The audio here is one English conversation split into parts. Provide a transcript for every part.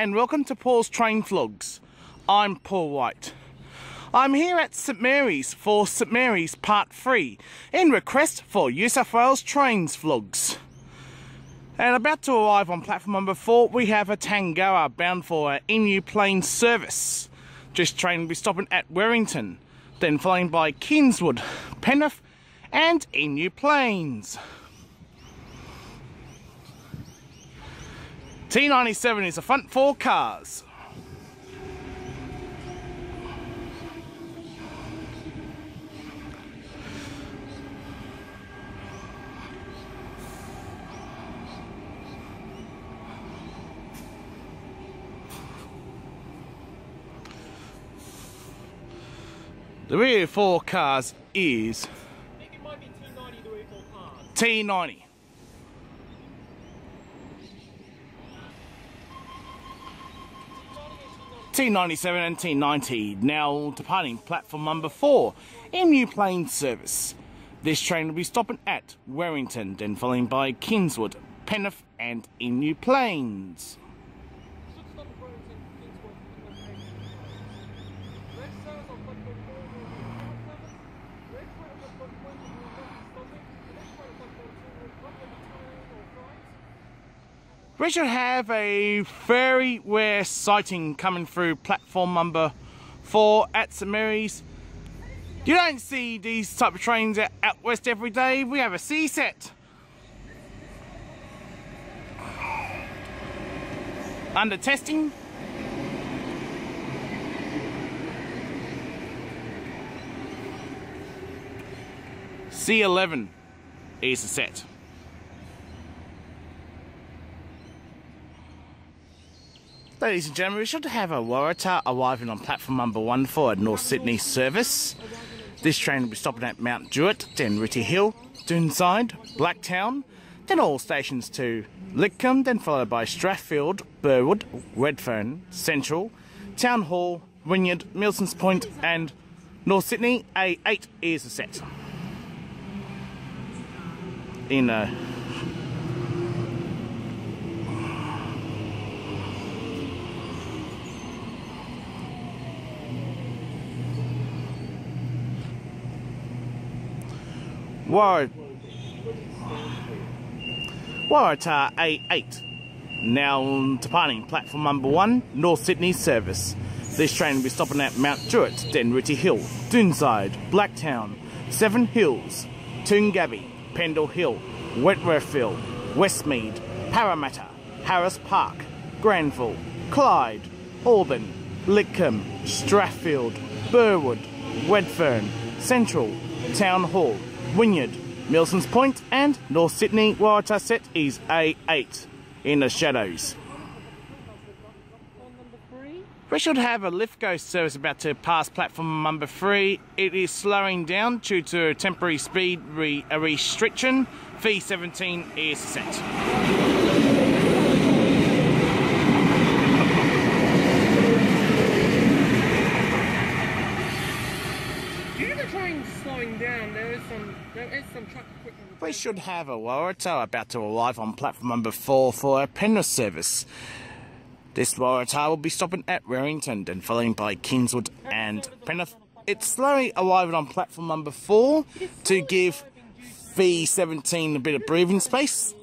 and welcome to Paul's Train Vlogs. I'm Paul White. I'm here at St Mary's for St Mary's Part 3 in request for New South Wales Trains Vlogs. And about to arrive on platform number 4, we have a Tangaroa bound for Emu Plain service. This train will be stopping at Wellington, then followed by Kingswood, Penrith and Emu Plains. T97 is the front 4 cars. The rear 4 cars is I think it might be T90, the rear 4 cars. T90. T97 and T90 now departing platform number 4, Emu Plain service. This train will be stopping at Wellington, then followed by Kingswood, Penrith and Emu Plains. We should have a very rare sighting coming through platform number 4 at St Mary's. You don't see these type of trains out west every day. We have a C set. Under testing. C11 is the set. Ladies and gentlemen, we should have a Waratah arriving on platform number 1 for a North Sydney service. This train will be stopping at Mount Druitt, then Ritty Hill, Doonside, Blacktown, then all stations to Lidcombe, then followed by Strathfield, Burwood, Redfern, Central, Town Hall, Wynyard, Milsons Point and North Sydney. A8 is the set. In Waratah A8 now departing platform number 1, North Sydney service. This train will be stopping at Mount Druitt, then Ritty Hill, Doonside, Blacktown, Seven Hills, Toongabbie, Pendle Hill, Wentworthville, Westmead, Parramatta, Harris Park, Granville, Clyde, Auburn, Lidcombe, Strathfield, Burwood, Redfern, Central, Town Hall, Wynyard, Milsons Point and North Sydney. Waratah set is A8 in the shadows. We should have a Lithgow service about to pass platform number 3. It is slowing down due to a temporary speed restriction. V17 is set. Slowing down, there is some truck equipment. We should have a Waratah about to arrive on platform number 4 for a Penrith service. This Waratah will be stopping at Wellington, then followed by Kingswood and Penrith. It's slowly arriving on platform number 4 to give V17 a bit of breathing space.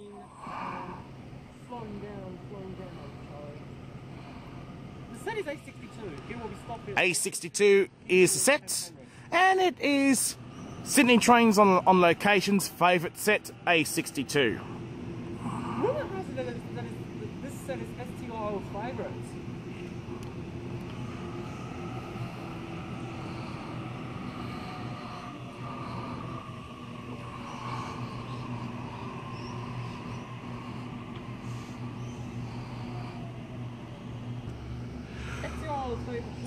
Slowing down. The set is A62. It will be stopping. A62 is the set, and it is Sydney Trains on Location's favourite set, A62. Rumour has it that this set is STO's favourite.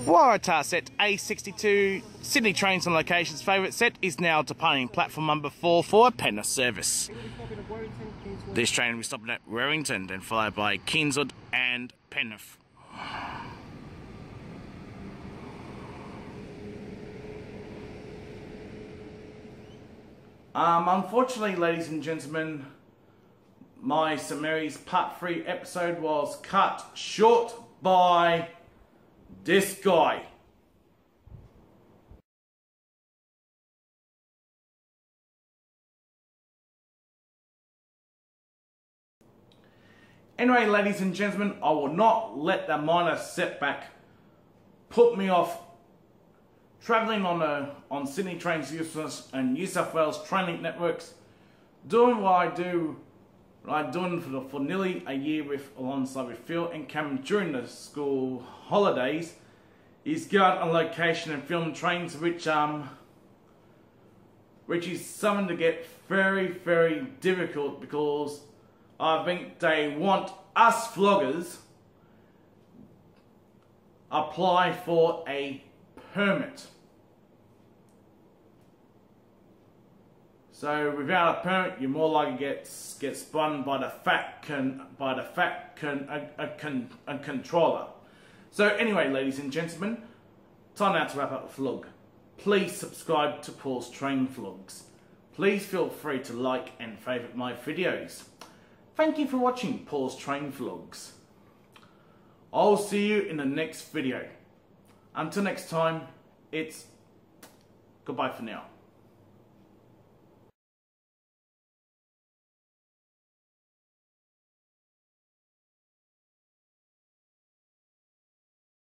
Waratah set A62, Sydney Trains on Location's favourite set, is now departing platform number 4 for a Penrith service. This train will be stopping at Wellington, then followed by Kingswood and Penrith. Unfortunately, ladies and gentlemen, my St Mary's Part 3 episode was cut short by this guy. Anyway, ladies and gentlemen, I will not let that minor setback put me off travelling on Sydney Trains and New South Wales Trainlink networks, doing what I do, I'm doing for nearly a year alongside with Phil and Cameron during the school holidays, is go out on location and film trains, which is something to get very, very difficult, because I think they want us vloggers apply for a permit. So without a permit, you're more likely to get spun by the controller. So anyway, ladies and gentlemen, time now to wrap up the vlog. Please subscribe to Paul's Train Vlogs. Please feel free to like and favourite my videos. Thank you for watching Paul's Train Vlogs. I'll see you in the next video. Until next time, it's goodbye for now.